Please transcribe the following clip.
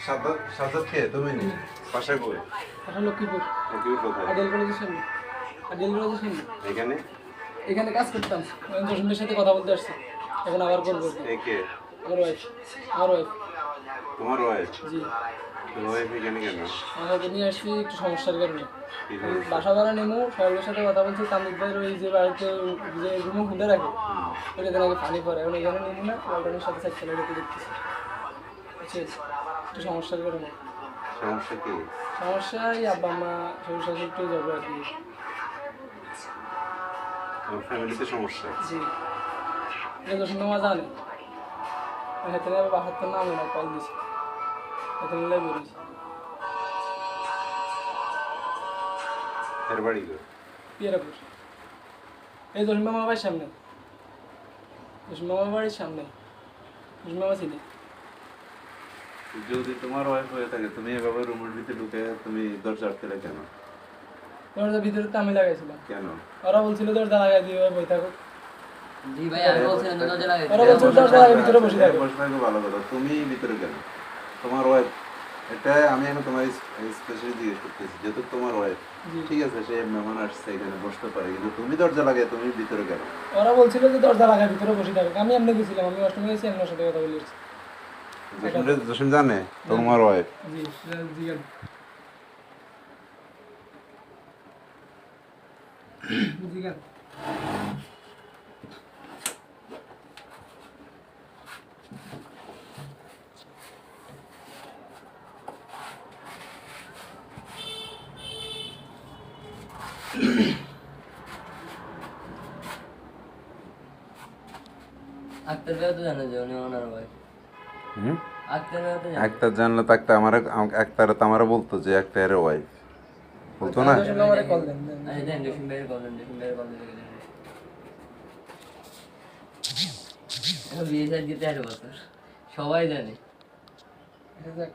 সাজাদ কে তুমি নি বাসা কই? আসলে লক্ষ্মীপুর লক্ষ্মীপুর কোথায়? আইডিয়াল কলেজের সামনে। আইডিয়াল কলেজের সামনে এখানে এখানে কাজ করতাম। জসিমের সাথে কথা বলতে আসছি, এখন আবার করবো। কে? আমার ওয়াইফ। আমার ওয়াইফ। তোমার ওয়াইফ? জি। তোমার ওয়াইফ এখানে কেন? আমাকে নিয়ে আসছি একটু সমস্যার কারণে। কি সমস্যা? বাসা ভাড়া নেবো, সবার সাথে কথা বলছি। তান্দিক ভাইয়ের ওই যে বাড়িতে যে রুমে খুলে রাখে, ওইটা আগে পানি পড়ে, এখন এখানে নেবো না, ওয়ার্ডানের সাথে সাইকেল রেখে দেখতেছি। বুঝছেন, একটু সমস্যার কারণে। সমস্যা কি? সমস্যা এই আব্বা মা শ্বশুর শাশুড়ি একটু যাবো আর কি। তোমার ফ্যামিলিতে সমস্যা? জি। এটা তো শুনে মজা নেই, হেঁটে যাবে বাসার তো নামে না, কল দিছি, হেঁটে নিলে বেরিয়েছি। এর বাড়ি কই? পিয়ারাপুর, এই জসিম মামার বাড়ির সামনে। জসিম মামার বাড়ির সামনে। জসিম মামা চিনি। যদি তোমার ওয়াইফ হয়ে থাকে তুমি এভাবে রুমের ভিতরে ঢুকে তুমি দরজা আটকে কেন? দরজার ভিতরে তো আমি লাগাইছিলাম। কেন? ওরা বলছিল দরজা লাগাই দিয়ে বই থাকো। জি ভাই, আমি বলছিলাম তো দরজা লাগাই ওরা বলছিল দরজা লাগাই ভিতরে বসে থাকো। বসে থাকো ভালো কথা, তুমি ভিতরে কেন? তোমার ওয়াইফ, এটা আমি এখন তোমার স্পেশালি জিজ্ঞেস করতেছি, যেহেতু তোমার ওয়াইফ, জি। ঠিক আছে, সে মেহমান আসছে এখানে বসতে পারে, কিন্তু তুমি দরজা লাগাই তুমি ভিতরে কেন? ওরা বলছিল যে দরজা লাগাই ভিতরে বসে থাকো। আমি এমনি গেছিলাম, আমি অষ্টমী গেছি, আমি ওর সাথে কথা বলেছি। জসিম জানে তোমার ওয়াইফ? জি জি জি জি। আক্তার ভাইও তো জানে যে উনি ওনার ভাই। আক্তার ভাইও তো জানে। একটার জানলে তো একটা একটারে তো আমারে বলতো যে একটারে ওয়াইফ বলতো না? জসিম মামারে কল দেন। আরে দেন, জসিম ভাইয়ের কল দেন, জসিম ভাইয়ের কল দিতে গেলে এখন বিয়ে শাদী দিতে 8 বছর, সবাই জানে। যাক।